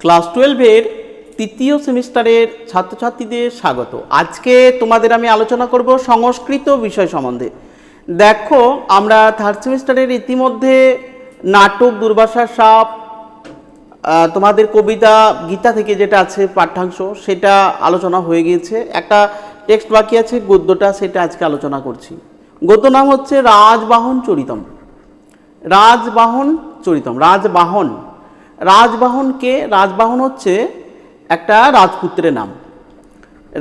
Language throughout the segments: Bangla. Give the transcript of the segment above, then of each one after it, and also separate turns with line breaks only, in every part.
ক্লাস 12-এর তৃতীয় সেমিস্টারের ছাত্রছাত্রীদের স্বাগত। আজকে তোমাদের আমি আলোচনা করব সংস্কৃত বিষয় সম্বন্ধে। দেখো, আমরা থার্ড সেমিস্টারের ইতিমধ্যে নাটক দুর্বাসার সাপ, তোমাদের কবিতা গীতা থেকে যেটা আছে পাঠ্যাংশ, সেটা আলোচনা হয়ে গিয়েছে। একটা টেক্সট বাকি আছে, গদ্যটা, সেটা আজকে আলোচনা করছি। গদ্য নাম হচ্ছে রাজবাহন চরিতম। রাজবাহন চরিতম। রাজবাহন, রাজবাহন কে? রাজবাহন হচ্ছে একটা রাজপুত্রের নাম।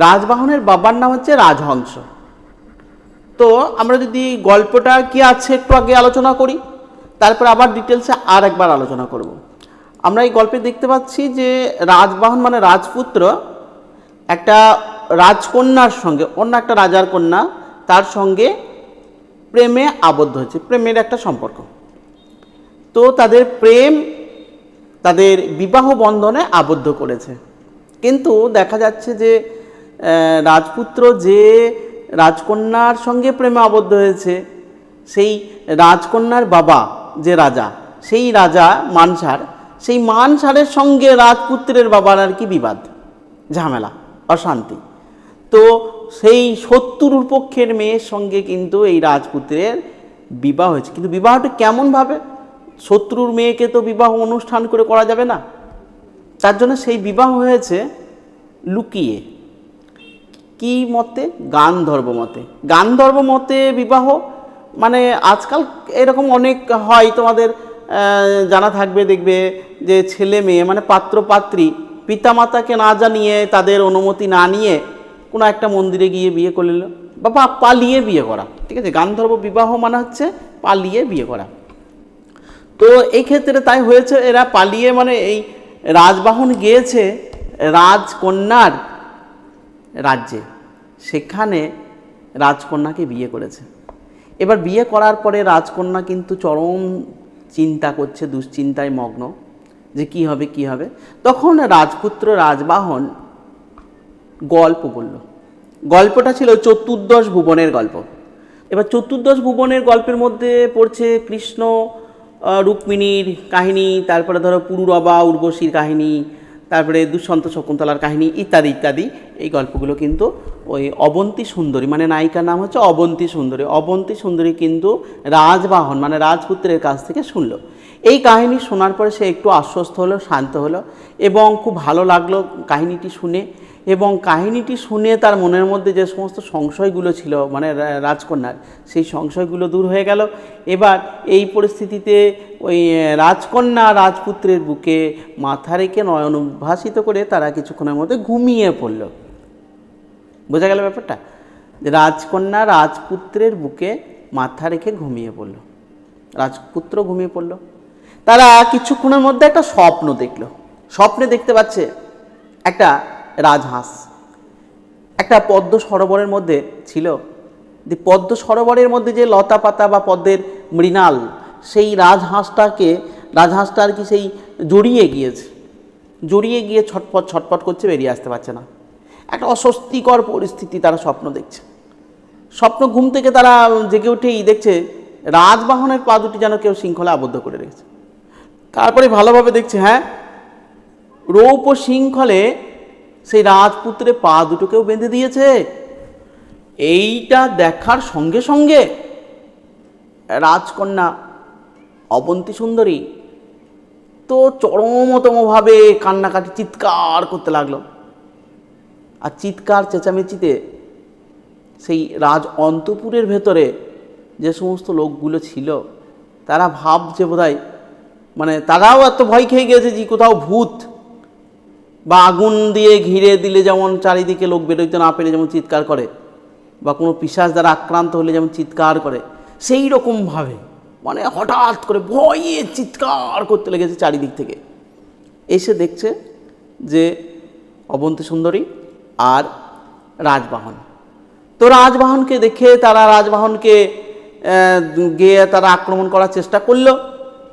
রাজবাহনের বাবার নাম হচ্ছে রাজহংস। তো আমরা যদি গল্পটা কি আছে একটু আগে আলোচনা করি, তারপর আবার ডিটেলসে আর একবার আলোচনা করব। আমরা এই গল্পে দেখতে পাচ্ছি যে রাজবাহন মানে রাজপুত্র একটা রাজকন্যার সঙ্গে, অন্য একটা রাজার কন্যা, তার সঙ্গে প্রেমে আবদ্ধ হয়েছে। প্রেমের একটা সম্পর্ক। তো তাদের প্রেম তাদের বিবাহ বন্ধনে আবদ্ধ করেছে। কিন্তু দেখা যাচ্ছে যে রাজপুত্র যে রাজকন্যার সঙ্গে প্রেমে আবদ্ধ হয়েছে, সেই রাজকন্যার বাবা যে রাজা, সেই রাজা মানসার, সেই মানসারের সঙ্গে রাজপুত্রের বাবার আর কি বিবাদ, ঝামেলা, অশান্তি। তো সেই শত্রুর পক্ষের মেয়ের সঙ্গে কিন্তু এই রাজপুত্রের বিবাহ হয়েছে। কিন্তু বিবাহটা কেমনভাবে? শত্রুর মেয়েকে তো বিবাহ অনুষ্ঠান করে করা যাবে না, তার জন্য সেই বিবাহ হয়েছে লুকিয়ে। কি মতে? গান্ধর্ব মতে। গান্ধর্ব মতে বিবাহ মানে আজকাল এরকম অনেক হয়, তোমাদের জানা থাকবে, দেখবে যে ছেলে মেয়ে মানে পাত্র পাত্রী পিতামাতাকে না জানিয়ে, তাদের অনুমতি না নিয়ে কোনো একটা মন্দিরে গিয়ে বিয়ে করে নিল, বা পালিয়ে বিয়ে করা। ঠিক আছে, গান্ধর্ব বিবাহ মানে হচ্ছে পালিয়ে বিয়ে করা। তো এই ক্ষেত্রে তাই হয়েছে, এরা পালিয়ে মানে এই রাজবাহন গিয়েছে রাজকন্যার রাজ্যে, সেখানে রাজকন্যাকে বিয়ে করেছে। এবার বিয়ে করার পরে রাজকন্যা কিন্তু চরম চিন্তা করছে, দুশ্চিন্তায় মগ্ন, যে কি হবে কি হবে। তখন রাজপুত্র রাজবাহন গল্প বলল। গল্পটা ছিল চতুর্দশ ভুবনের গল্প। এবার চতুর্দশ ভুবনের গল্পের মধ্যে পড়ছে কৃষ্ণ রুক্মিণীর কাহিনী, তারপরে ধরো পুরুরবা উর্বশীর কাহিনী, তারপরে দুষ্যন্ত শকুন্তলার কাহিনী ইত্যাদি ইত্যাদি। এই গল্পগুলো কিন্তু ওই অবন্তী সুন্দরী, মানে নায়িকার নাম হচ্ছে অবন্তী সুন্দরী। অবন্তী সুন্দরী কিন্তু রাজবাহন মানে রাজপুত্রের কাছ থেকে শুনলো। এই কাহিনী শোনার পরে সে একটু আশ্বস্ত হলো, শান্ত হলো, এবং খুব ভালো লাগলো কাহিনীটি শুনে। এবং কাহিনীটি শুনে তার মনের মধ্যে যে সমস্ত সংশয়গুলো ছিল মানে রাজকন্যার, সেই সংশয়গুলো দূর হয়ে গেল। এবার এই পরিস্থিতিতে ওই রাজকন্যা রাজপুত্রের বুকে মাথা রেখে নয়ন উদ্ভাসিত করে তারা কিছুক্ষণের মধ্যে ঘুমিয়ে পড়ল। বোঝা গেল ব্যাপারটা? যে রাজকন্যা রাজপুত্রের বুকে মাথা রেখে ঘুমিয়ে পড়ল, রাজপুত্র ঘুমিয়ে পড়ল। তারা কিছুক্ষণের মধ্যে একটা স্বপ্ন দেখল। স্বপ্নে দেখতে পাচ্ছে একটা রাজহাঁস একটা পদ্ম সরোবরের মধ্যে ছিল। যে পদ্ম সরোবরের মধ্যে যে লতা পাতা বা পদ্মের মৃণাল, সেই রাজহাঁসটা আর কি সেই জড়িয়ে গিয়ে ছটপট ছটপট করছে, বেরিয়ে আসতে পারছে না। একটা অস্বস্তিকর পরিস্থিতি, তারা স্বপ্ন দেখছে। স্বপ্ন ঘুম থেকে তারা জেগে উঠেই দেখছে রাজবাহনের পা দুটি যেন কেউ শৃঙ্খলা আবদ্ধ করে রেখেছে। তারপরে ভালোভাবে দেখছে, হ্যাঁ, রৌপ্য শৃঙ্খলে সেই রাজপুত্রের পা দুটোকেও বেঁধে দিয়েছে। এইটা দেখার সঙ্গে সঙ্গে রাজকন্যা অবন্তী সুন্দরী তো চরমতমভাবে কান্নাকাটি চিৎকার করতে লাগলো। আর চিৎকার চেঁচামেচিতে সেই রাজ অন্তপুরের ভেতরে যে সমস্ত লোকগুলো ছিল, তারা ভাবছে বোধহয়, মানে তারাও এত ভয় খেয়ে গেছে যে কোথাও ভূত বা আগুন দিয়ে ঘিরে দিলে যেমন চারিদিকে লোক বেরোইতে না পেরে যেমন চিৎকার করে, বা কোনো পিশাচ দ্বারা আক্রান্ত হলে যেমন চিৎকার করে, সেই রকমভাবে মানে হঠাৎ করে ভয়ে চিৎকার করতে লেগেছে চারিদিক থেকে। এসে দেখছে যে অবন্তী সুন্দরী আর রাজবাহন। তো রাজবাহনকে দেখে তারা রাজবাহনকে গিয়ে তারা আক্রমণ করার চেষ্টা করল,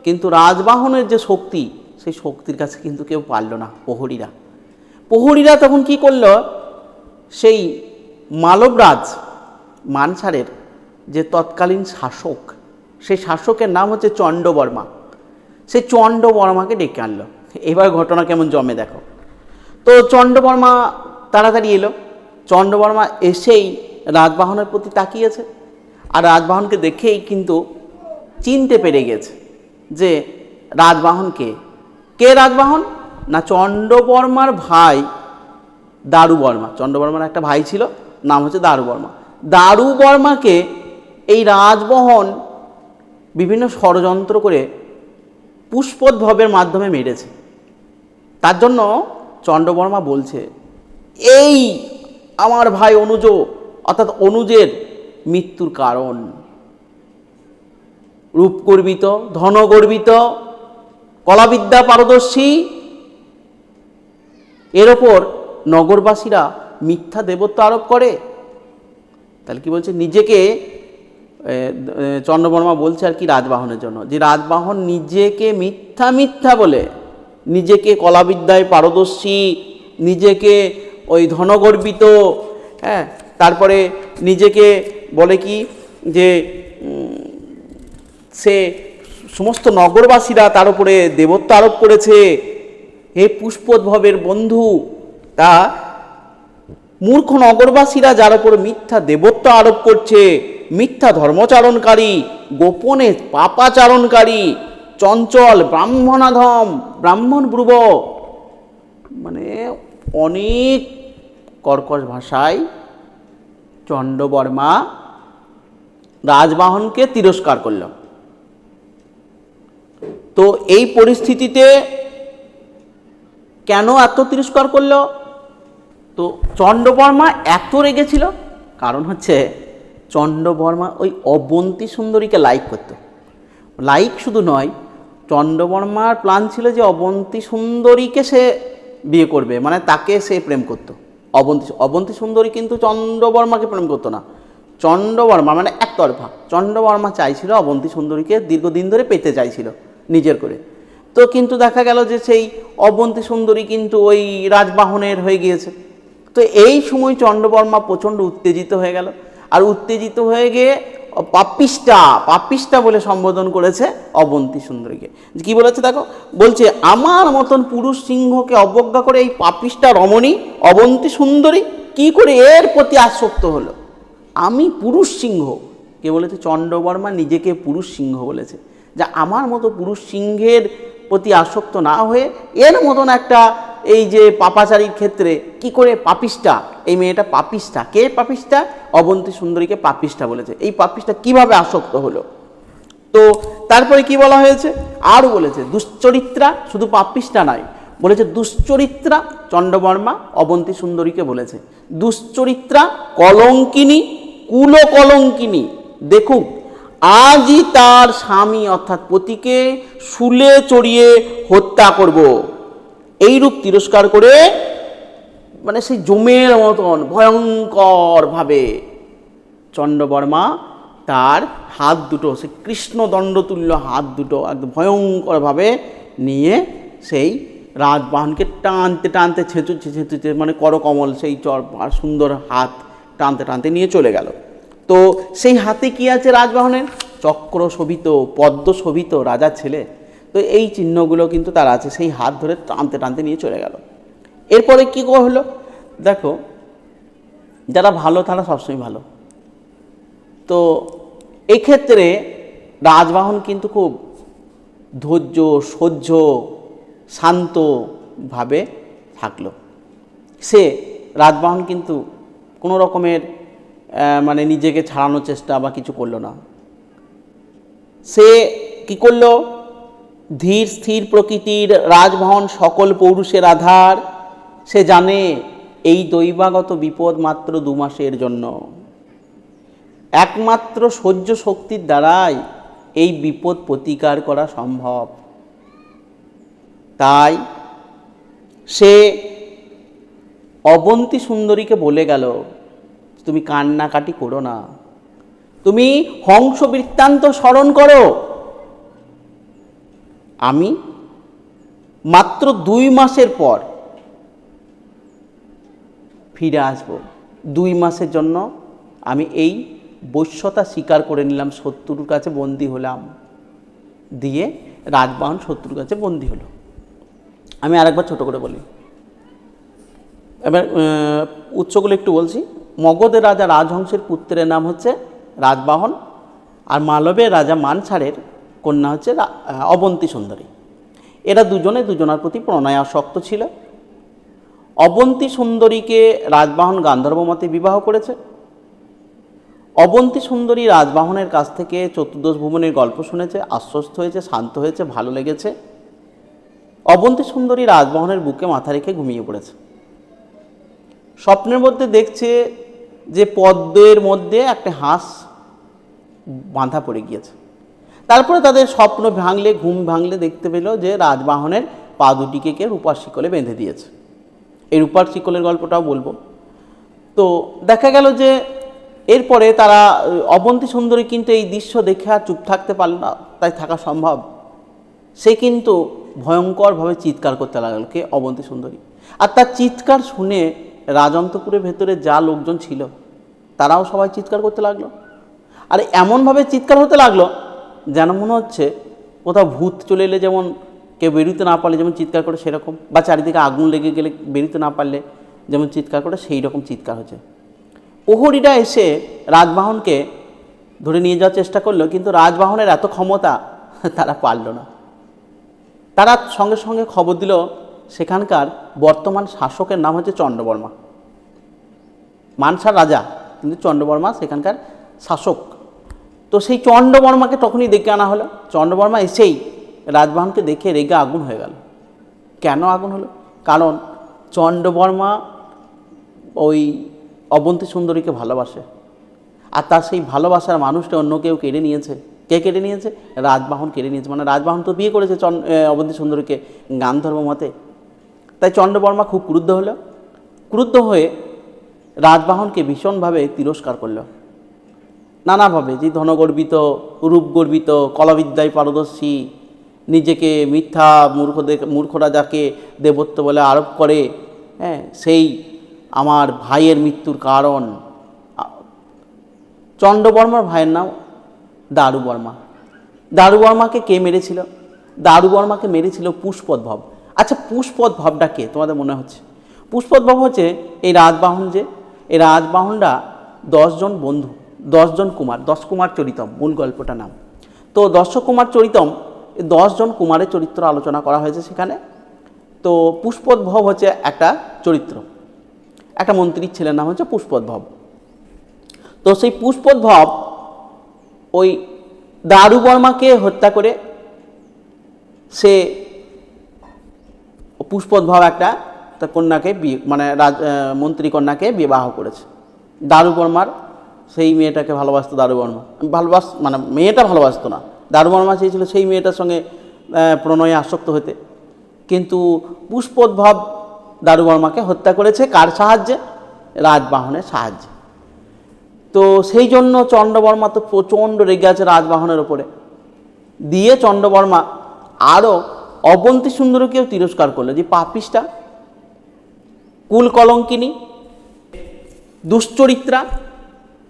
কিন্তু রাজবাহনের যে শক্তি, সেই শক্তির কাছে কিন্তু কেউ পারল না। প্রহরীরা তখন কি করল, সেই মালবরাজ মানসারের যে তৎকালীন শাসক, সেই শাসকের নাম হচ্ছে চণ্ডবর্মা, সেই চণ্ডবর্মাকে ডেকে আনলো। এবার ঘটনা কেমন জমে দেখো। তো চন্ডবর্মা তাড়াতাড়ি এলো। চন্ডবর্মা এসেই রাজবাহনের প্রতি তাকিয়েছে, আর রাজবাহনকে দেখেই কিন্তু চিনতে পেরে গেছে যে রাজবাহন কে। কে রাজবাহন? না, চন্ডবর্মার ভাই দারুবর্মা। চন্ডবর্মার একটা ভাই ছিল, নাম হচ্ছে দারুবর্মা। দারুবর্মাকে এই রাজবাহন বিভিন্ন ষড়যন্ত্র করে পুষ্পোদ্ভবের মাধ্যমে মেরেছে। তার জন্য চন্ডবর্মা বলছে, এই আমার ভাই অনুজ, অর্থাৎ অনুজের মৃত্যুর কারণ। রূপগর্বিত, ধনগর্বিত, কলাবিদ্যা পারদর্শী, এর ওপর নগরবাসীরা মিথ্যা দেবত্ব আরোপ করে। তাহলে কি বলছে? নিজেকে চন্ডবর্মা বলছে আর কি রাজবাহনের জন্য, যে রাজবাহন নিজেকে মিথ্যা মিথ্যা বলে, নিজেকে কলাবিদ্যায় পারদর্শী, নিজেকে ওই ধনগর্বিত, হ্যাঁ, তারপরে নিজেকে বলে কি যে সে সমস্ত নগরবাসীরা তার উপরে দেবত্ব আরোপ করেছে। হে পুষ্পোদ্ভবের বন্ধু, তা মূর্খ নগরবাসীরা যার উপর মিথ্যা দেবত্ব আরোপ করছে, মিথ্যা ধর্মচারণকারী, গোপনে পাপাচারণকারী, চঞ্চল, ব্রাহ্মণাধম, ব্রাহ্মণ ব্রুব, মানে অনেক কর্কশ ভাষায় চন্ডবর্মা রাজবাহনকে তিরস্কার করল। তো এই পরিস্থিতিতে কেন এত তিরস্কার করল? তো চন্ডবর্মা এত রেগেছিল, কারণ হচ্ছে চন্ডবর্মা ওই অবন্তী সুন্দরীকে লাইক করত। লাইক শুধু নয়, চন্ডবর্মার প্ল্যান ছিল যে অবন্তী সুন্দরীকে সে বিয়ে করবে, মানে তাকে সে প্রেম করত। অবন্তী সুন্দরী কিন্তু চন্ডবর্মাকে প্রেম করতো না। চন্ডবর্মা মানে একতরফা। চন্ডবর্মা চাইছিল অবন্তী সুন্দরীকে দীর্ঘদিন ধরে পেতে চাইছিল নিজের করে। তো কিন্তু দেখা গেল যে সেই অবন্তী সুন্দরী কিন্তু ওই রাজবাহনের হয়ে গিয়েছে। তো এই সময় চন্ডবর্মা প্রচণ্ড উত্তেজিত হয়ে গেল, আর উত্তেজিত হয়ে গিয়ে পাপিষ্টা বলে সম্বোধন করেছে অবন্তী সুন্দরীকে। কি বলেছে দেখো, বলছে আমার মতন পুরুষ সিংহকে অবজ্ঞা করে এই পাপিষ্টা রমণী অবন্তী সুন্দরী কি করে এর প্রতি আসক্ত হলো। আমি পুরুষ সিংহ, কে বলেছে? চন্ডবর্মা নিজেকে পুরুষ সিংহ বলেছে, যা আমার মতো পুরুষ সিংহের প্রতি আসক্ত না হয়ে এর মতন একটা এই যে পাপাচারীর ক্ষেত্রে কি করে পাপিষ্টা, এই মেয়েটা পাপিষ্টা। কে পাপিষ্টা? অবন্তী সুন্দরীকে পাপিষ্টা বলেছে। এই পাপিষ্টা কিভাবে আসক্ত হলো? তো তারপরে কি বলা হয়েছে? আরও বলেছে দুশ্চরিত্রা, শুধু পাপিষ্টা নয়, বলেছে দুশ্চরিত্রা। চন্ডবর্মা অবন্তী সুন্দরীকে বলেছে দুশ্চরিত্রা, কলঙ্কিনী, কুলকলঙ্কিনী। দেখুক আজই তার স্বামী অর্থাৎ পতিকে শুলে চড়িয়ে হত্যা করব। এইরূপ তিরস্কার করে, মানে সেই জমের মতন ভয়ঙ্করভাবে চন্ডবর্মা তার হাত দুটো, সেই কৃষ্ণদণ্ডতুল্য হাত দুটো একদম ভয়ঙ্করভাবে নিয়ে সেই রাজবাহনকে টানতে টানতে ছেঁচুতে, মানে করকমল সেই সুন্দর হাত টানতে টানতে নিয়ে চলে গেল। তো সেই হাতে কি আছে রাজবাহনের? চক্র শোভিত, পদ্ম শোভিত রাজার ছেলে। তো এই চিহ্নগুলো কিন্তু তার আছে, সেই হাত ধরে টানতে টানতে নিয়ে চলে গেল। এরপরে কী হলো দেখো, যারা ভালো তারা সবসময় ভালো। তো এক্ষেত্রে রাজবাহন কিন্তু খুব ধৈর্য, সহ্য, শান্তভাবে থাকলো। সে রাজবাহন কিন্তু কোনো রকমের মানে নিজেকে ছাড়ানোর চেষ্টা বা কিছু করলো না। সে কি করলো? ধীর স্থির প্রকৃতির রাজবাহন সকল পৌরুষের আধার। সে জানে এই দৈবাগত বিপদ মাত্র 2 মাসের জন্য। একমাত্র সহ্য শক্তির দ্বারাই এই বিপদ প্রতিকার করা সম্ভব। তাই সে অবন্তী সুন্দরীকে বলে গেল, তুমি কান্নাকাটি করো না, তুমি হংস বৃত্তান্ত স্মরণ করো। আমি মাত্র 2 মাসের পর ফিরে আসব। 2 মাসের জন্য আমি এই বৈশ্যতা স্বীকার করে নিলাম, শত্রুর কাছে বন্দী হলাম। দিয়ে রাজবাহন শত্রুর কাছে বন্দী হলো। আমি আরেকবার ছোট করে বলি, এবার উৎসগুলো একটু বলছি। মগধের রাজা রাজহংসের পুত্রের নাম হচ্ছে রাজবাহন, আর মালবের রাজা মানসারের কন্যা হচ্ছে অবন্তী সুন্দরী। এরা দুজনে দুজনার প্রতি প্রণয়াসক্ত ছিল। অবন্তী সুন্দরীকে রাজবাহন গান্ধর্বমতে বিবাহ করেছে। অবন্তী সুন্দরী রাজবাহনের কাছ থেকে চতুর্দশ ভুবনের গল্প শুনেছে, আশ্বস্ত হয়েছে, শান্ত হয়েছে, ভালো লেগেছে। অবন্তী সুন্দরী রাজবাহনের বুকে মাথা রেখে ঘুমিয়ে পড়েছে। স্বপ্নের মধ্যে দেখছে যে পদ্মের মধ্যে একটা হাঁস বাঁধা পড়ে গিয়েছে। তারপরে তাদের স্বপ্ন ভাঙলে, ঘুম ভাঙলে দেখতে পেল যে রাজবাহনের পা দুটিকে কে রূপার শিকলে বেঁধে দিয়েছে। এই রূপার শিকলের গল্পটাও বলবো। তো দেখা গেল যে এরপরে তারা, অবন্তী সুন্দরী কিন্তু এই দৃশ্য দেখে আর চুপ থাকতে পারল না, তাই থাকা সম্ভব। সে কিন্তু ভয়ঙ্করভাবে চিৎকার করতে লাগলো, কে? অবন্তী সুন্দরী। আর তার চিৎকার শুনে রাজন্তপুরের ভেতরে যা লোকজন ছিল তারাও সবাই চিৎকার করতে লাগলো। আর এমনভাবে চিৎকার হতে লাগলো যেন মনে হচ্ছে কোথাও ভূত চলে এলে যেমন কেউ বেরোতে না পারলে যেমন চিৎকার করে সেরকম, বা চারিদিকে আগুন লেগে গেলে বেরোতে না পারলে যেমন চিৎকার করে সেই রকম চিৎকার হচ্ছে। প্রহরীরা এসে রাজবাহনকে ধরে নিয়ে যাওয়ার চেষ্টা করলো, কিন্তু রাজবাহনের এত ক্ষমতা তারা পারল না। তারা সঙ্গে সঙ্গে খবর দিল সেখানকার বর্তমান শাসকের নাম হচ্ছে চন্ডবর্মা। মানসার রাজা কিন্তু চন্ডবর্মা সেখানকার শাসক। তো সেই চন্ডবর্মাকে তখনই ডেকে আনা হলো। চন্ডবর্মা এসেই রাজবাহনকে দেখে রেগে আগুন হয়ে গেল। কেন আগুন হলো? কারণ চন্ডবর্মা ওই অবন্তী সুন্দরীকে ভালোবাসে, আর তার সেই ভালোবাসার মানুষটা অন্য কেউ কেড়ে নিয়েছে। কে কেড়ে নিয়েছে? রাজবাহন কেড়ে নিয়েছে। মানে রাজবাহন তো বিয়ে করেছে অবন্তী সুন্দরীকে গান্ধর্ব মতে। তাই চন্ডবর্মা খুব ক্রুদ্ধ হলো। ক্রুদ্ধ হয়ে রাজবাহনকে ভীষণভাবে তিরস্কার করল নানাভাবে, যে ধনগর্বিত, রূপগর্বিত, কলাবিদ্যায় পারদর্শী, নিজেকে মিথ্যা মূর্খরা যাকে দেবত্ব বলে আরোপ করে, হ্যাঁ, সেই আমার ভাইয়ের মৃত্যুর কারণ। চন্ডবর্মার ভাইয়ের নাম দারুবর্মা। দারুবর্মাকে কে মেরেছিল? দারুবর্মাকে মেরেছিল পুষ্পোদ্ভব। আচ্ছা, পুষ্পোদ্ভবটা কে তোমাদের মনে হচ্ছে? পুষ্পোদ্ভব হচ্ছে এই রাজবাহন, যে এই রাজবাহনরা 10 জন বন্ধু, 10 জন কুমার, 10 কুমার চরিতম মূল গল্পটা নাম। তো 10 কুমার চরিতম, 10 জন কুমারের চরিত্র আলোচনা করা হয়েছে সেখানে। তো পুষ্পোদ্ভব হচ্ছে একটা চরিত্র, একটা মন্ত্রীর ছেলের নাম হচ্ছে পুষ্পোদ্ভব। তো সেই পুষ্পোদ্ভব ওই দারুবর্মাকে হত্যা করে সে পুষ্পোদ্ভব একটা তার কন্যাকে বিয়ে, মানে মন্ত্রী কন্যাকে বিবাহ করেছে। দারুবর্মার সেই মেয়েটাকে ভালোবাসতো দারুবর্মা, মানে মেয়েটা ভালোবাসতো না, দারুবর্মা চেয়েছিল সেই মেয়েটার সঙ্গে প্রণয়ে আসক্ত হতে। কিন্তু পুষ্পোদ্ভব দারুবর্মাকে হত্যা করেছে কার সাহায্যে? রাজবাহনের সাহায্যে। তো সেই জন্য চন্ডবর্মা তো প্রচণ্ড রেগে আছে রাজবাহনের ওপরে। দিয়ে চন্ডবর্মা আরও অবন্তী সুন্দরীকেও তিরস্কার করলো, যে পাপিষ্টা, কুল কলঙ্কিনী, দুশ্চরিত্রা।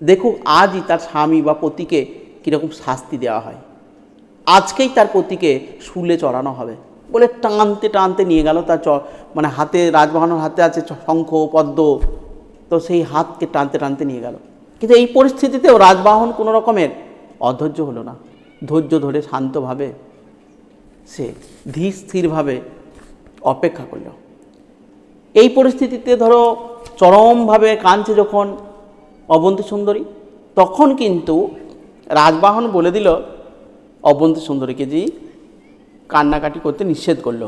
দেখুক আজই তার স্বামী বা পতিকে কীরকম শাস্তি দেওয়া হয়। আজকেই তার পতিকে শুলে চড়ানো হবে বলে টানতে টানতে নিয়ে গেল। তার মানে হাতে, রাজবাহনের হাতে আছে শঙ্খ পদ্ম, তো সেই হাতকে টানতে টানতে নিয়ে গেল। কিন্তু এই পরিস্থিতিতেও রাজবাহন কোনো রকমের অধৈর্য হলো না, ধৈর্য ধরে শান্তভাবে সে ধীর স্থিরভাবে অপেক্ষা করল। এই পরিস্থিতিতে ধরো চরমভাবে কাঁদছে যখন অবন্তী সুন্দরী, তখন কিন্তু রাজবাহন বলে দিল অবন্তী সুন্দরীকে, যে কান্নাকাটি করতে নিষেধ করলো।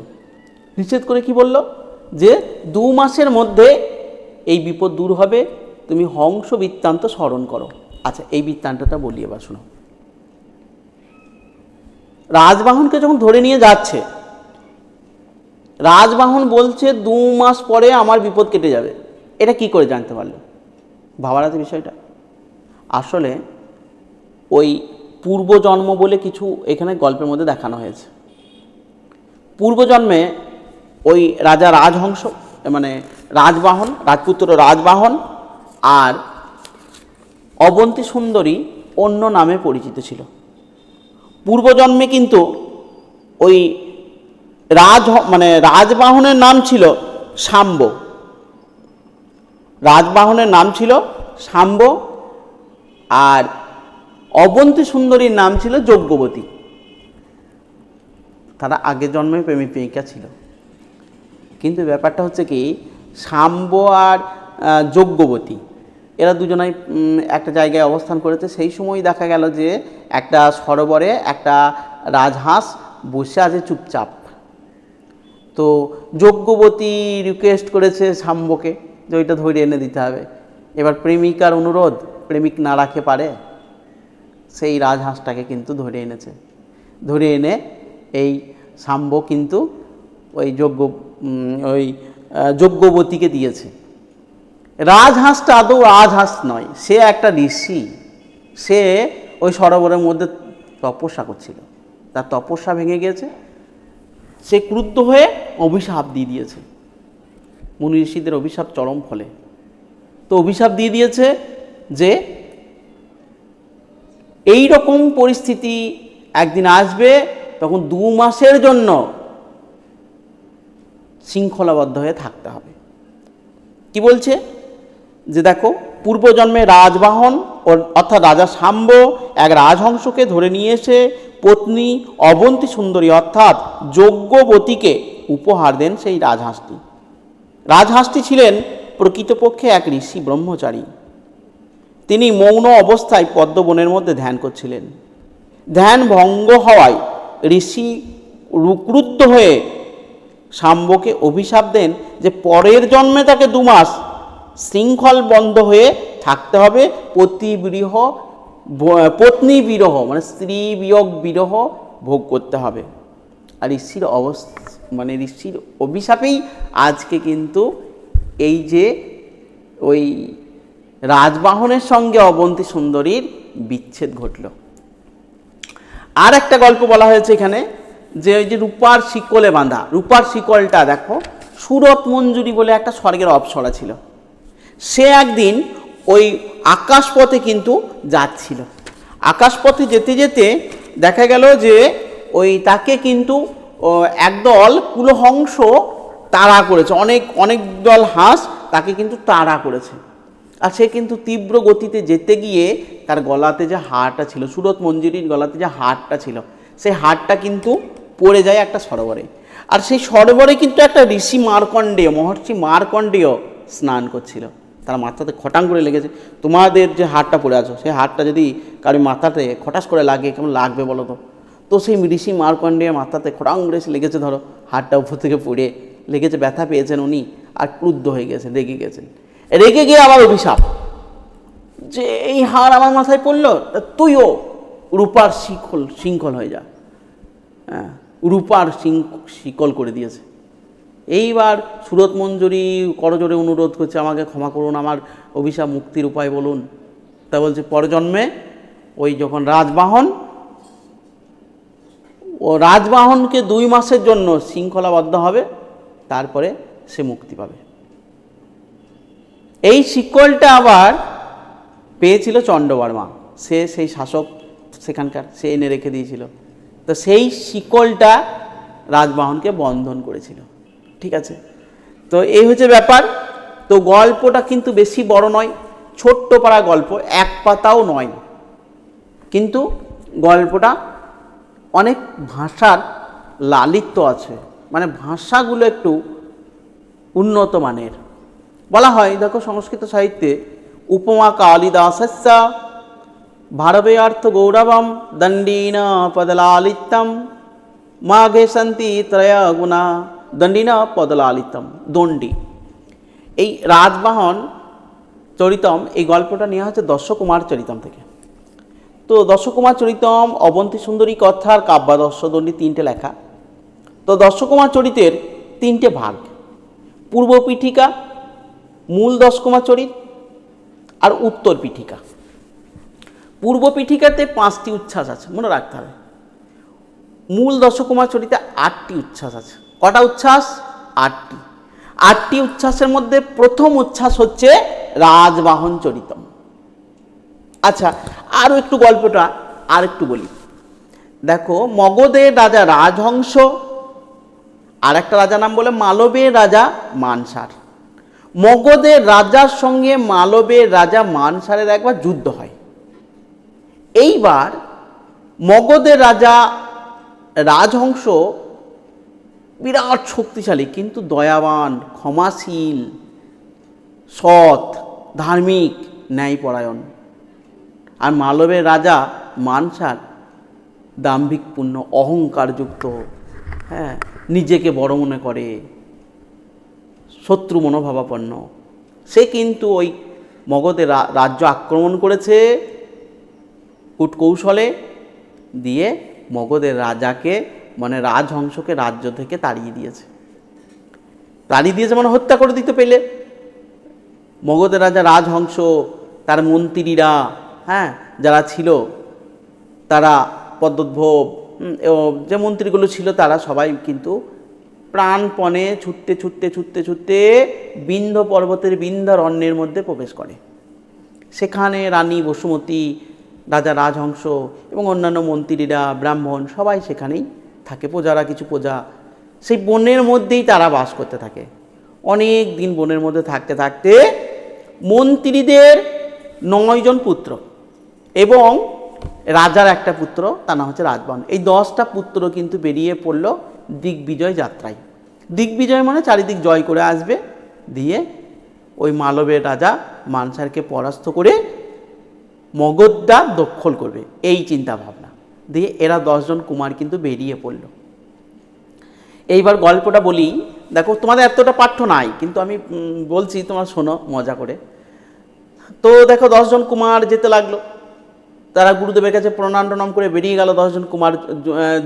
নিষেধ করে কি বলল? যে 2 মাসের মধ্যে এই বিপদ দূর হবে, তুমি হংস বৃত্তান্ত স্মরণ করো। আচ্ছা, এই বৃত্তান্তটা বলি এবার শোনো। রাজবাহনকে যখন ধরে নিয়ে যাচ্ছে, রাজবাহন বলছে 2 মাস পরে আমার বিপদ কেটে যাবে। এটা কি করে জানতে পারলো? ভাবার আছে বিষয়টা। আসলে ওই পূর্বজন্ম বলে কিছু এখানে গল্পের মধ্যে দেখানো হয়েছে। পূর্বজন্মে ওই রাজা রাজহংস, মানে রাজবাহন, রাজপুত্র রাজবাহন আর অবন্তী সুন্দরী অন্য নামে পরিচিত ছিল। পূর্বজন্মে কিন্তু ওই মানে রাজবাহনের নাম ছিল শাম্ব। রাজবাহনের নাম ছিল শাম্ব, আর অবন্তী সুন্দরীর নাম ছিল যজ্ঞবতী। তারা আগের জন্মে প্রেমিক প্রেমিকা ছিল। কিন্তু ব্যাপারটা হচ্ছে কি, শাম্ব আর যজ্ঞবতী এরা দুজনাই একটা জায়গায় অবস্থান করেছে। সেই সময় দেখা গেল যে একটা সরোবরে একটা রাজহাঁস বসে আছে চুপচাপ। তো যজ্ঞবতী রিকোয়েস্ট করেছে শাম্বকে যে ওইটা ধরে এনে দিতে হবে। এবার প্রেমিকার অনুরোধ প্রেমিক না রাখে পারে, সেই রাজহাঁসটাকে কিন্তু ধরে এনেছে। ধরে এনে এই শাম্ব কিন্তু ওই যজ্ঞবতীকে দিয়েছে। রাজহাঁসটা আদৌ রাজহাঁস নয়, সে একটা ঋষি। সে ওই সরোবরের মধ্যে তপস্যা করছিল, তার তপস্যা ভেঙে গেছে। সে ক্রুদ্ধ হয়ে অভিশাপ দিয়ে দিয়েছে। মুনি ঋষিদের অভিশাপ চরম ফলে। তো অভিশাপ দিয়ে দিয়েছে যে এই রকম পরিস্থিতি একদিন আসবে, তখন 2 মাসের জন্য শৃঙ্খলাবদ্ধ হয়ে থাকতে হবে। কি বলছে যে দেখো, পূর্বজন্মে রাজবাহন অর্থাৎ রাজা শাম্ব এক রাজহংসকে ধরে নিয়ে এসে পত্নী অবন্তী সুন্দরী অর্থাৎ যজ্ঞবতীকে উপহার দেন সেই রাজহাঁসটি। রাজহাঁসটি ছিলেন প্রকৃতপক্ষে এক ঋষি ব্রহ্মচারী। তিনি মৌন অবস্থায় পদ্মবনের মধ্যে ধ্যান করছিলেন। ধ্যান ভঙ্গ হওয়ায় ঋষি ক্রুদ্ধ হয়ে শাম্বকে অভিশাপ দেন যে পরের জন্মে তাকে 2 মাস শৃঙ্খল বন্ধ হয়ে থাকতে হবে, পত্নী বিরহ মানে স্ত্রী বিয়োগ বিরহ ভোগ করতে হবে। আর ঋষির ঋষির অভিশাপেই আজকে কিন্তু এই যে ওই রাজবাহনের সঙ্গে অবন্তী সুন্দরীর বিচ্ছেদ ঘটল। আর একটা গল্প বলা হয়েছে এখানে, যে ওই যে রূপার শিকলে বাঁধা, রূপার শিকলটা দেখো, সুরত মঞ্জুরি বলে একটা স্বর্গের অপ্সরা ছিল। সে একদিন ওই আকাশপথে কিন্তু যাচ্ছিল। আকাশপথে যেতে যেতে দেখা গেল যে ওই তাকে কিন্তু একদল কুলহংস তাড়া করেছে, অনেক দল হাঁস তাকে কিন্তু তাড়া করেছে। আর সে কিন্তু তীব্র গতিতে যেতে গিয়ে তার গলাতে যে হাড়টা ছিল, সুরত মঞ্জুরির গলাতে যে হাড়টা ছিল, সেই হাড়টা কিন্তু পড়ে যায় একটা সরোবরে। আর সেই সরোবরে কিন্তু একটা মহর্ষি মার্কণ্ডেয় স্নান করছিল। তার মাথাতে খটাং করে লেগেছে। তোমাদের যে হাড়টা পড়ে আছো, সেই হাড়টা যদি কারো মাথাতে খটাস করে লাগে, কেমন লাগবে বলো তো? তো সেই ঋষি মার্কণ্ডেয় মাথাতে খটাং করে লেগেছে, ধরো হাড়টা উপর থেকে পড়ে লেগেছে, ব্যথা পেয়েছেন উনি, আর ক্রুদ্ধ হয়ে গেছেন, রেগে গেছেন। রেগে গিয়ে আবার অভিশাপ যে এই হাড় আমার মাথায় পড়লো, তুইও রূপার শৃঙ্খল হয়ে যা। হ্যাঁ, রূপার শিকল করে দিয়েছে। এইবার সুরত মঞ্জুরি করজোরে অনুরোধ করছে, আমাকে ক্ষমা করুন, আমার অভিশাপ মুক্তির উপায় বলুন। তা বলছে পরজন্মে ওই যখন রাজবাহনকে 2 মাসের জন্য শৃঙ্খলাবদ্ধ হবে, তারপরে সে মুক্তি পাবে। এই শিকলটা আবার পেয়েছিল চন্ডবর্মা, সেই শাসক সেখানকার, সে এনে রেখে দিয়েছিল। তো সেই শিকলটা রাজবাহনকে বন্ধন করেছিল। ঠিক আছে, তো এই হচ্ছে ব্যাপার। তো গল্পটা কিন্তু বেশি বড় নয়, ছোট্ট পাড়া গল্প, 1 পাতাও নয়, কিন্তু গল্পটা অনেক ভাষার লালিত্য আছে, মানে ভাষাগুলো একটু উন্নত মানের। বলা হয়, দেখো সংস্কৃত সাহিত্যে উপমা কালিদাসস্য ভারবে অর্থ গৌরবম দণ্ডীন পদলালিত্যম মাঘে সন্তি ত্রয় গুণা দণ্ডিন পদলালিত্যম। দণ্ডী, এই রাজবাহন চরিতম, এই গল্পটা নেওয়া হচ্ছে দশকুমার চরিতম থেকে। তো দশকুমার চরিতম, অবন্তী সুন্দরী কথার কাব্যাদর্শ, দণ্ডী 3টে লেখা। তো দশকুমার চরিতের 3টে ভাগ, পূর্ব পীঠিকা, মূল দশকুমার চরিত আর উত্তর পীঠিকা। পূর্ব পীঠিকাতে 5টি উচ্ছ্বাস আছে, মনে রাখতে হবে। মূল দশকুমার চরিতে 8টি উচ্ছ্বাস আছে। কটা উচ্ছ্বাস? 8টি। 8টি উচ্ছ্বাসের মধ্যে প্রথম উচ্ছ্বাস হচ্ছে রাজবাহন চরিতম। আচ্ছা, আরও একটু গল্পটা আর একটু বলি। দেখো, মগধের রাজা রাজহংস আর একটা রাজা নাম বলে মালবের রাজা মানসার। মগধের রাজার সঙ্গে মালবের রাজা মানসারের একবার যুদ্ধ হয়। এইবার মগধের রাজা রাজহংস বিরাট শক্তিশালী, কিন্তু দয়াবান, ক্ষমাশীল, সৎ, ধার্মিক, ন্যায়পরায়ণ। আর মালবের রাজা মানসার দাম্ভিকপূর্ণ, অহংকারযুক্ত, হ্যাঁ, নিজেকে বড় মনে করে, শত্রু মনোভাবাপন্ন। সে কিন্তু ওই মগধের রাজ্য আক্রমণ করেছে কূটকৌশলে, দিয়ে মগধের রাজাকে মানে রাজহংসকে রাজ্য থেকে তাড়িয়ে দিয়েছে। মানে হত্যা করে দিতে পেলে। মগধের রাজা রাজহংস, তার মন্ত্রীরা, হ্যাঁ, যারা ছিল তারা পদ্মোদ্ভব, যে মন্ত্রীগুলো ছিল তারা সবাই কিন্তু প্রাণপণে ছুটতে ছুটতে ছুটতে ছুটতে বিন্ধ্য পর্বতের বিন্ধ্যারণ্যের মধ্যে প্রবেশ করে। সেখানে রানী বসুমতী, রাজা রাজহংস এবং অন্যান্য মন্ত্রীরা, ব্রাহ্মণ সবাই সেখানেই থাকে, প্রজারা কিছু প্রজা সেই বনের মধ্যেই তারা বাস করতে থাকে। অনেক দিন বনের মধ্যে থাকতে থাকতে মন্ত্রীদের 9 জন পুত্র এবং রাজার একটা পুত্র, তার নাম হচ্ছে রাজবাহন, এই 10টা পুত্র কিন্তু বেরিয়ে পড়ল দিগ্বিজয় যাত্রায়। দিগ্বিজয় মানে চারিদিক জয় করে আসবে, দিয়ে ওই মালবের রাজা মানসারকে পরাস্ত করে মগধটা দখল করবে, এই চিন্তা ভাবনা দিয়ে এরা 10 জন কুমার কিন্তু বেরিয়ে পড়ল। এইবার গল্পটা বলি, দেখো তোমাদের এতটা পাঠ্য নাই, কিন্তু আমি বলছি, তোমরা শোনো মজা করে। তো দেখো 10 জন কুমার যেতে লাগলো, তারা গুরুদেবের কাছে প্রণাম টনাম করে বেরিয়ে গেল 10 জন কুমার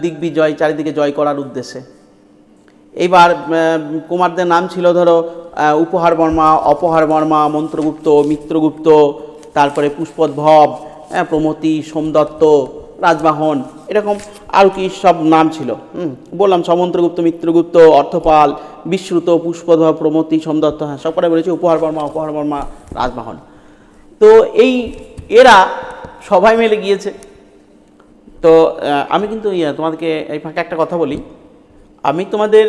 দিগ্বিজয়, চারিদিকে জয় করার উদ্দেশ্যে। এইবার কুমারদের নাম ছিল ধরো উপহার বর্মা, অপহার বর্মা, মন্ত্রগুপ্ত, মিত্রগুপ্ত, তারপরে পুষ্পোদ্ভব, প্রমতি, সোমদত্ত, রাজবাহন, এরকম আর কি সব নাম ছিল। বললাম সমন্ত্রগুপ্ত, মিত্রগুপ্ত, অর্থপাল, বিশ্রুত, পুষ্পোদ্ভব, প্রমতি, সোমদত্ত, হ্যাঁ সব করে বলেছি উপহার বর্মা, অপহার বর্মা, রাজবাহন। তো এরা সবাই মিলে গিয়েছে। তো আমি কিন্তু তোমাদেরকে এই ফাঁকে একটা কথা বলি, আমি তোমাদের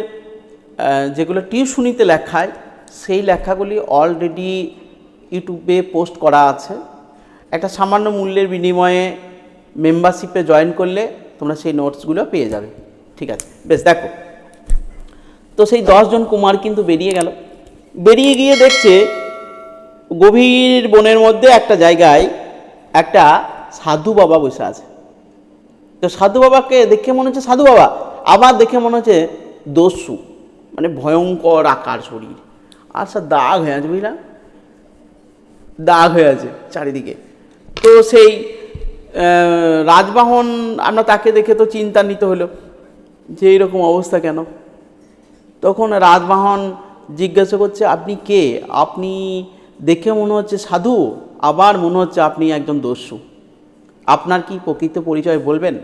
যেগুলো টিউশনিতে লেখায় সেই লেখাগুলি অলরেডি ইউটিউবে পোস্ট করা আছে। একটা সামান্য মূল্যের বিনিময়ে মেম্বারশিপে জয়েন করলে তোমরা সেই নোটসগুলো পেয়ে যাবে। ঠিক আছে, বেশ। দেখো, তো সেই 10 জন কুমার কিন্তু বেরিয়ে গেল। বেরিয়ে গিয়ে দেখছে গভীর বনের মধ্যে একটা জায়গায় একটা সাধু বাবা বসে আছে। তো সাধু বাবাকে দেখে মনে হচ্ছে সাধু বাবা, আবার দেখে মনে হচ্ছে দস্যু, মানে ভয়ঙ্কর আকার শরীর, আর সব দাগ হয়ে আছে, বুঝলাম, দাগ হয়ে আছে চারিদিকে। তো সেই রাজবাহন, আমরা তাকে দেখে তো চিন্তান্বিত হলো যে এইরকম অবস্থা কেন। তখন রাজবাহন জিজ্ঞাসা করছে, আপনি কে? আপনি দেখে মনে হচ্ছে সাধু, আবার মনে হচ্ছে আপনি একজন দস্যু, আপনার কি প্রকৃত পরিচয় বলবেন?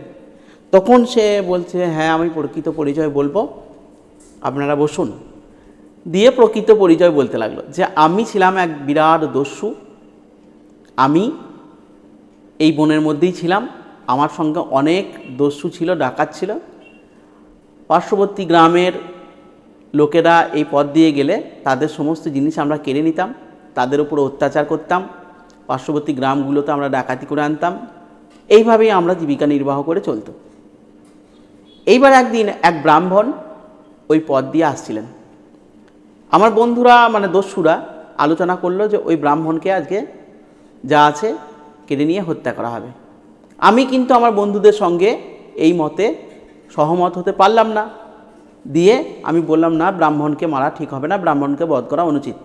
তখন সে বলছে, হ্যাঁ আমি প্রকৃত পরিচয় বলবো, আপনারা বসুন। দিয়ে প্রকৃত পরিচয় বলতে লাগলো যে আমি ছিলাম এক বিরাট দস্যু, আমি এই বনের মধ্যেই ছিলাম, আমার সঙ্গে অনেক দস্যু ছিল, ডাকাত ছিল। পার্শ্ববর্তী গ্রামের লোকেরা এই পথ দিয়ে গেলে তাদের সমস্ত জিনিস আমরা কেড়ে নিতাম, তাদের উপর অত্যাচার করতাম, পার্শ্ববর্তী গ্রামগুলোতে আমরা ডাকাতি করে আনতাম, এইভাবেই আমরা জীবিকা নির্বাহ করে চলত। এইবার একদিন এক ব্রাহ্মণ ওই পথ দিয়ে আসছিলেন। আমার বন্ধুরা মানে দস্যুরা আলোচনা করলো যে ওই ব্রাহ্মণকে আজকে যা আছে কেড়ে নিয়ে হত্যা করা হবে। আমি কিন্তু আমার বন্ধুদের সঙ্গে এই মতে সহমত হতে পারলাম না, দিয়ে আমি বললাম না, ব্রাহ্মণকে মারা ঠিক হবে না, ব্রাহ্মণকে বধ করা অনুচিত।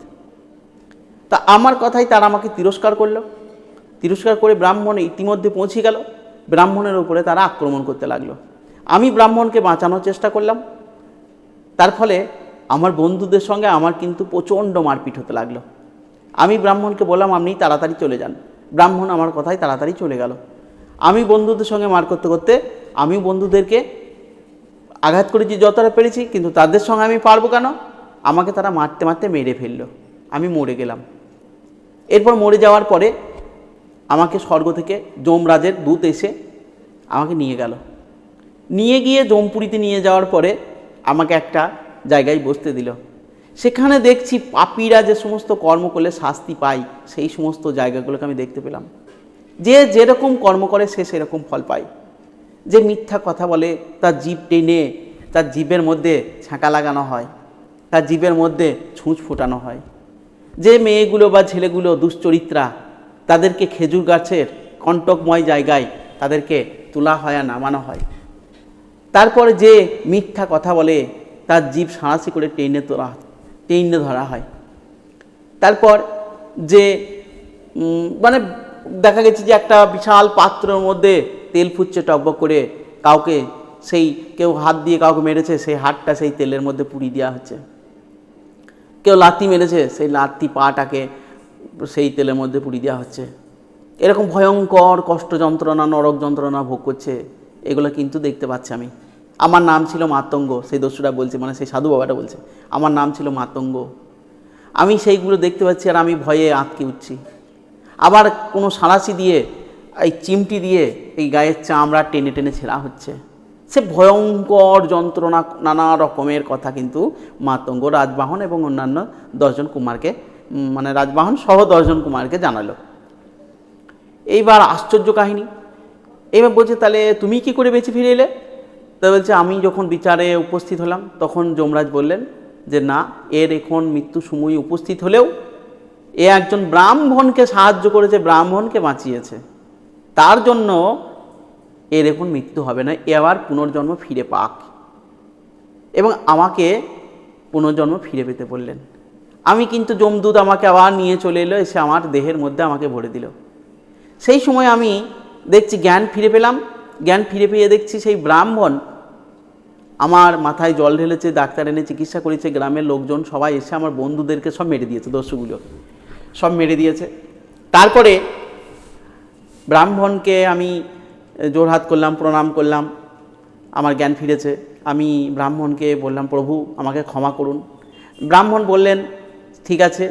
তা আমার কথাই তারা আমাকে তিরস্কার করলো। তিরস্কার করে ব্রাহ্মণ ইতিমধ্যে পৌঁছে গেল, ব্রাহ্মণের উপরে তারা আক্রমণ করতে লাগলো। আমি ব্রাহ্মণকে বাঁচানোর চেষ্টা করলাম, তার ফলে আমার বন্ধুদের সঙ্গে আমার কিন্তু প্রচণ্ড মারপিট হতে লাগলো। আমি ব্রাহ্মণকে বললাম আপনি তাড়াতাড়ি চলে যান, ব্রাহ্মণ আমার কথাই তাড়াতাড়ি চলে গেল। আমি বন্ধুদের সঙ্গে মার করতে করতে আমি বন্ধুদেরকে আঘাত করেছি যতটা পেরেছি, কিন্তু তাদের সঙ্গে আমি পারবো কেন, আমাকে তারা মারতে মারতে মেরে ফেললো, আমি মরে গেলাম। এরপর মরে যাওয়ার পরে আমাকে স্বর্গ থেকে যমরাজের দূত এসে আমাকে নিয়ে গেল। নিয়ে গিয়ে যমপুরীতে নিয়ে যাওয়ার পরে আমাকে একটা জায়গায় বসতে দিল। সেখানে দেখছি পাপীরা যে সমস্ত কর্ম করলে শাস্তি পায়, সেই সমস্ত জায়গাগুলোকে আমি দেখতে পেলাম। যে যেরকম কর্ম করে সে সেরকম ফল পায়। যে মিথ্যা কথা বলে তার জিভ টেনে তার জিভের মধ্যে ছ্যাঁকা লাগানো হয়, তার জিভের মধ্যে ছুঁচ ফোটানো হয়। যে মেয়েগুলো বা ছেলেগুলো দুশ্চরিত্রা, তাদেরকে খেজুর গাছের কণ্টকময় জায়গায় তাদেরকে তোলা হয় আর নামানো হয়। তারপরে যে মিথ্যা কথা বলে তার জিভ সাঁড়াশি করে টেনে ধরা হয়। তারপর যে মানে দেখা গেছে যে একটা বিশাল পাত্রের মধ্যে তেল ফুটছে টকবক করে, কাউকে সেই কেউ হাত দিয়ে কাউকে মেরেছে, সেই হাতটা সেই তেলের মধ্যে পুড়িয়ে দেওয়া হচ্ছে। কেউ লাথি মেরেছে, সেই লাথি পাটাকে সেই তেলের মধ্যে পুড়িয়ে দেওয়া হচ্ছে। এরকম ভয়ঙ্কর কষ্ট যন্ত্রণা, নরক যন্ত্রণা ভোগ করছে। এগুলো কিন্তু দেখতে পাচ্ছি আমি। আমার নাম ছিল মাতঙ্গ, সেই দস্যুরা বলছে, মানে সেই সাধু বাবাটা বলছে আমার নাম ছিল মাতঙ্গ। আমি সেইগুলো দেখতে পাচ্ছি আর আমি ভয়ে আঁতকে উঠছি। আবার কোনো সাঁড়াশি দিয়ে, এই চিমটি দিয়ে এই গায়ের চামড়া টেনে টেনে ছেঁড়া হচ্ছে। সে ভয়ঙ্কর যন্ত্রণা, নানা রকমের কথা কিন্তু মাতঙ্গ রাজবাহন এবং অন্যান্য 10 জন কুমারকে, মানে রাজবাহন সহ 10 জন কুমারকে জানালো। এইবার আশ্চর্য কাহিনী। এইবার বলছে, তাহলে তুমি কি করে বেঁচে ফিরে এলে? তা বলছে, আমি যখন বিচারে উপস্থিত হলাম তখন যমরাজ বললেন যে না, এর এখন মৃত্যু সময় উপস্থিত হলেও এ একজন ব্রাহ্মণকে সাহায্য করেছে, ব্রাহ্মণকে বাঁচিয়েছে, তার জন্য এর এখন মৃত্যু হবে না, এ আবার পুনর্জন্ম ফিরে পাক। এবং আমাকে পুনর্জন্ম ফিরে পেতে বললেন। আমি কিন্তু যমদূত আমাকে আবার নিয়ে চলে এলো, এসে আমার দেহের মধ্যে আমাকে ভরে দিল। সেই সময় আমি দেখছি জ্ঞান ফিরে পেলাম। জ্ঞান ফিরে পেয়ে দেখছি সেই ব্রাহ্মণ আমার মাথায় জল ঢেলেছে, ডাক্তার এনে চিকিৎসা করেছে, গ্রামের লোকজন সবাই এসে আমার বন্ধুদেরকে সব মেরে দিয়েছে, দস্যুগুলো সব মেরে দিয়েছে। তারপরে ব্রাহ্মণকে আমি জোড়হাত করলাম, প্রণাম করলাম, আমার জ্ঞান ফিরেছে। আমি ব্রাহ্মণকে বললাম, প্রভু আমাকে ক্ষমা করুন। ব্রাহ্মণ বললেন, ঠিক আছে,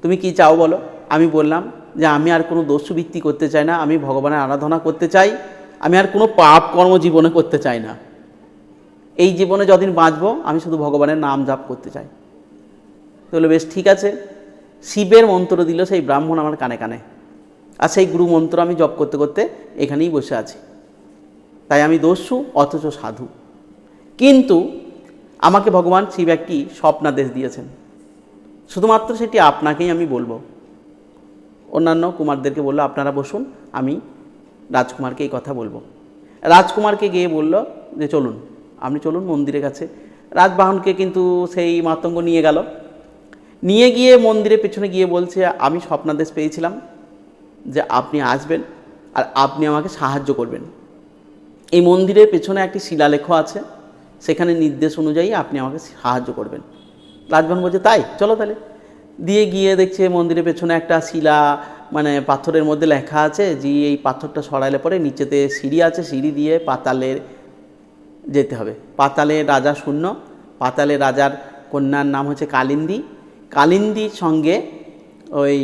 তুমি কি চাও বলো। আমি বললাম যে আমি আর কোনো দস্যুবৃত্তি করতে চাই না, আমি ভগবানের আরাধনা করতে চাই, আমি আর কোনো পাপ কর্ম জীবনে করতে চাই না। এই জীবনে যতদিন বাঁচবো আমি শুধু ভগবানের নাম জাপ করতে চাই। তো বললো, বেশ ঠিক আছে। শিবের মন্ত্র দিল সেই ব্রাহ্মণ আমার কানে কানে, আর সেই গুরু মন্ত্র আমি জপ করতে করতে এখানেই বসে আছি। তাই আমি দস্যু অথচ সাধু। কিন্তু আমাকে ভগবান শিব একটি স্বপ্নাদেশ দিয়েছেন, শুধুমাত্র সেটি আপনাকেই আমি বলবো। অন্যান্য কুমারদেরকে বললো, আপনারা বসুন, আমি রাজকুমারকে এই কথা বলবো। রাজকুমারকে গিয়ে বলল যে চলুন, আপনি চলুন মন্দিরের কাছে। রাজবাহনকে কিন্তু সেই মাতঙ্গ নিয়ে গেল। নিয়ে গিয়ে মন্দিরের পেছনে গিয়ে বলছে, আমি স্বপ্নাদেশ পেয়েছিলাম যে আপনি আসবেন আর আপনি আমাকে সাহায্য করবেন। এই মন্দিরের পেছনে একটি শিলালেখ আছে, সেখানে নির্দেশ অনুযায়ী আপনি আমাকে সাহায্য করবেন। রাজবাহন বলছে, তাই চলো তাহলে। দিয়ে গিয়ে দেখছে মন্দিরের পেছনে একটা শিলা, মানে পাথরের মধ্যে লেখা আছে যে এই পাথরটা সরাইলে পরে নিচেতে সিঁড়ি আছে, সিঁড়ি দিয়ে পাতালে যেতে হবে। পাতালে রাজা শূন্য, পাতালে রাজার কন্যার নাম হচ্ছে কালিন্দী। কালিন্দির সঙ্গে ওই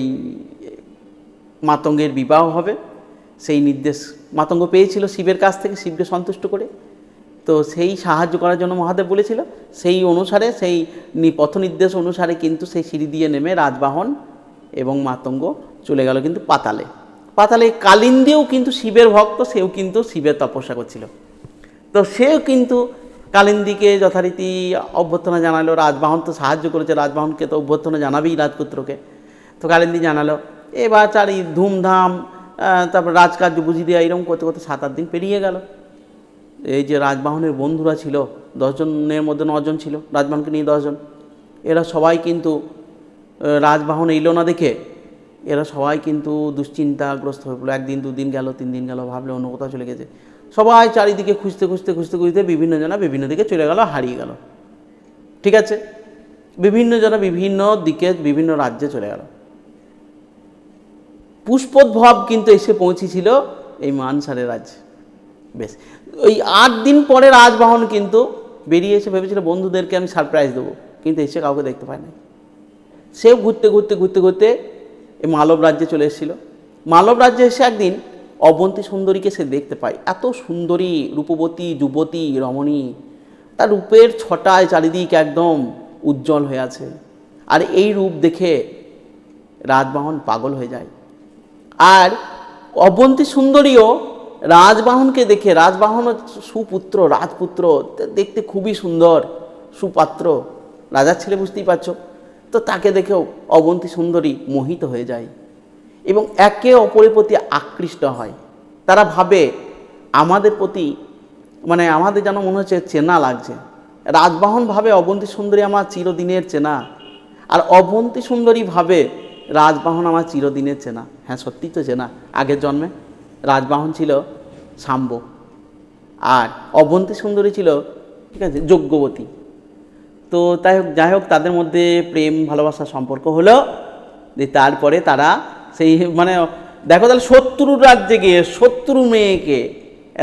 মাতঙ্গের বিবাহ হবে, সেই নির্দেশ মাতঙ্গ পেয়েছিল শিবের কাছ থেকে, শিবকে সন্তুষ্ট করে। তো সেই সাহায্য করার জন্য মহাদেব বলেছিল, সেই অনুসারে, সেই পথ নির্দেশ অনুসারে কিন্তু সেই সিঁড়ি দিয়ে নেমে রাজবাহন এবং মাতঙ্গ চলে গেল কিন্তু পাতালে। পাতালে কালিন্দীও কিন্তু শিবের ভক্ত, সেও কিন্তু শিবের তপস্যা করছিল। তো সেও কিন্তু কালিন্দীকে যথারীতি অভ্যর্থনা জানালো। রাজবাহন তো সাহায্য করেছে, রাজবাহনকে তো অভ্যর্থনা জানাবেই রাজপুত্রকে। তো কালিন্দী জানালো। এবার চারি ধুমধাম, তারপর রাজকার্য বুঝিয়ে দেওয়া, এরকম করতে করতে 7-8 দিন পেরিয়ে গেল। এই যে রাজবাহনের বন্ধুরা ছিল 10 জনের মধ্যে 9 জন ছিল, রাজবাহনকে নিয়ে 10 জন, এরা সবাই কিন্তু রাজবাহন এলো না দেখে এরা সবাই কিন্তু দুশ্চিন্তাগ্রস্ত হয়ে পড়লো। 1 দিন 2 দিন গেল, 3 দিন গেল, ভাবলে অন্য কোথাও চলে গেছে। সবাই চারিদিকে খুঁজতে খুঁজতে খুঁজতে খুঁজতে বিভিন্ন জনা বিভিন্ন দিকে চলে গেল, হারিয়ে গেল। ঠিক আছে, বিভিন্ন জনা বিভিন্ন দিকে বিভিন্ন রাজ্যে চলে গেল। পুষ্পোদ্ভব কিন্তু এসে পৌঁছেছিল এই মানসারের রাজ্যে। বেশ, ওই 8 দিন পরে রাজবাহন কিন্তু বেরিয়ে এসে ভেবেছিল বন্ধুদেরকে আমি সারপ্রাইজ দেবো, কিন্তু এসে কাউকে দেখতে পায় না। সেও ঘুরতে ঘুরতে ঘুরতে ঘুরতে এই মালব রাজ্যে চলে এসেছিল। মালব রাজ্যে এসে একদিন অবন্তী সুন্দরীকে সে দেখতে পায়। এত সুন্দরী, রূপবতী, যুবতী, রমণী, তার রূপের ছটায় চারিদিক একদম উজ্জ্বল হয়ে আছে। আর এই রূপ দেখে রাজবাহন পাগল হয়ে যায়। আর অবন্তী সুন্দরীও রাজবাহনকে দেখে, রাজবাহন সুপুত্র, রাজপুত্র, দেখতে খুবই সুন্দর, সুপাত্র, রাজার ছেলে, বুঝতেই পারছো। তো তাকে দেখেও অবন্তী সুন্দরী মোহিত হয়ে যায় এবং একে অপরের প্রতি আকৃষ্ট হয়। তারা ভাবে আমাদের প্রতি, মানে আমাদের যেন মনে হচ্ছে চেনা লাগছে। রাজবাহন ভাবে অবন্তী সুন্দরী আমার চিরদিনের চেনা, আর অবন্তী সুন্দরী ভাবে রাজবাহন আমার চিরদিনের চেনা। হ্যাঁ, সত্যি তো চেনা, আগের জন্মে রাজবাহন ছিল শাম্ব, আর অবন্তী সুন্দরী ছিল, ঠিক আছে, যজ্ঞবতী। তো যাই হোক তাদের মধ্যে প্রেম ভালোবাসার সম্পর্ক হলো। তারপরে তারা সেই, মানে দেখো তাহলে শত্রুর রাজ্যে গিয়ে শত্রু মেয়েকে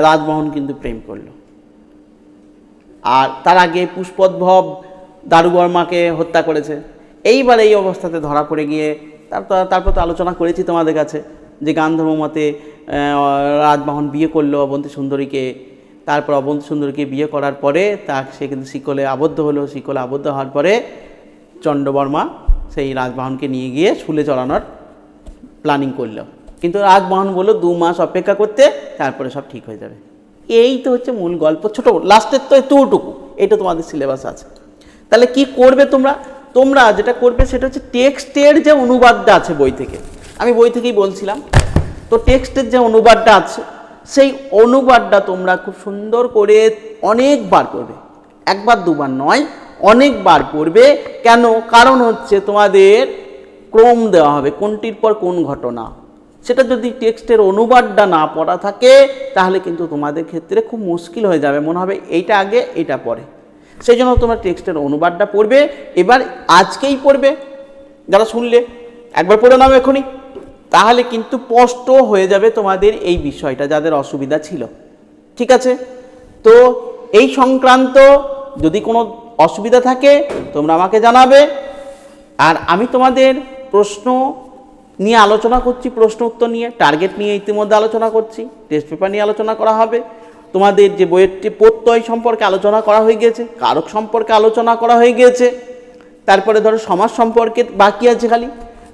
রাজবাহন কিন্তু প্রেম করলো। আর তার আগে পুষ্পোদ্ভব দারুবর্মাকে হত্যা করেছে। এইবার এই অবস্থাতে ধরা পড়ে গিয়ে তারপর তো আলোচনা করেছি তোমাদের কাছে যে গান্ধর্ব মতে রাজবাহন বিয়ে করলো অবন্তী সুন্দরীকে। তারপর অবন্তী সুন্দরীকে বিয়ে করার পরে সে কিন্তু শিকলে আবদ্ধ হলো। শিকলে আবদ্ধ হওয়ার পরে চন্ডবর্মা সেই রাজবাহনকে নিয়ে গিয়ে শুলে চড়ানোর প্ল্যানিং করলো, কিন্তু রাজবাহন বললো 2 মাস অপেক্ষা করতে, তারপরে সব ঠিক হয়ে যাবে। এই তো হচ্ছে মূল গল্প, ছোট লাস্টের তো এতটুকু, এটা তোমাদের সিলেবাস আছে। তাহলে কি করবে তোমরা যেটা করবে সেটা হচ্ছে টেক্সটের যে অনুবাদটা আছে বই থেকে, আমি বই থেকেই বলছিলাম, তো টেক্সটের যে অনুবাদটা আছে সেই অনুবাদটা তোমরা খুব সুন্দর করে অনেকবার পড়বে, একবার দুবার নয়, অনেকবার পড়বে। কেন? কারণ হচ্ছে তোমাদের ক্রম দেওয়া হবে কোনটির পর কোন ঘটনা। সেটা যদি টেক্সটের অনুবাদটা না পড়া থাকে তাহলে কিন্তু তোমাদের ক্ষেত্রে খুব মুশকিল হয়ে যাবে, মনে হবে এইটা আগে এইটা পরে। সেই জন্য তোমরা টেক্সটের অনুবাদটা পড়বে। এবার আজকেই পড়বে, যারা শুনলে একবার পড়ে নাও এখনই, তাহলে কিন্তু স্পষ্ট হয়ে যাবে তোমাদের এই বিষয়টা, যাদের অসুবিধা ছিল। ঠিক আছে? তো এই সংক্রান্ত যদি কোনো অসুবিধা থাকে তোমরা আমাকে জানাবে। আর আমি তোমাদের প্রশ্ন নিয়ে আলোচনা করছি, প্রশ্ন উত্তর নিয়ে, টার্গেট নিয়ে ইতিমধ্যে আলোচনা করছি, টেস্ট পেপার নিয়ে আলোচনা করা হবে। তোমাদের যে বইয়ের প্রত্যয় সম্পর্কে আলোচনা করা হয়ে গিয়েছে, কারক সম্পর্কে আলোচনা করা হয়ে গিয়েছে, তারপরে ধরো সমাজ সম্পর্কে বাকি আছে, খালি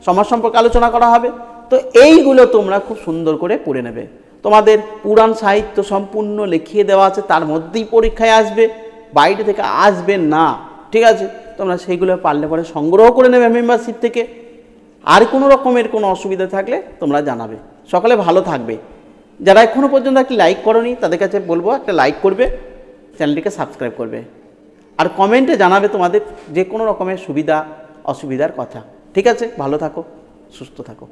সমাজ সম্পর্কে আলোচনা করা হবে। তো এইগুলো তোমরা খুব সুন্দর করে পড়ে নেবে। তোমাদের পুরাণ সাহিত্য সম্পূর্ণ লিখিয়ে দেওয়া আছে, তার মধ্যেই পরীক্ষায় আসবে, বাইরে থেকে আসবে না। ঠিক আছে? তোমরা সেইগুলো পারলে পরে সংগ্রহ করে নেবে মেম্বারশিপ থেকে। আর কোনো রকমের কোনো অসুবিধা থাকলে তোমরা জানাবে। সকলে ভালো থাকবে। যারা এখনও পর্যন্ত একটি লাইক করোনি তাদের কাছে বলবো একটা লাইক করবে, চ্যানেলটিকে সাবস্ক্রাইব করবে, আর কমেন্টে জানাবে তোমাদের যে কোনো রকমের সুবিধা অসুবিধার কথা। ঠিক আছে? ভালো থাকো, সুস্থ থাকো।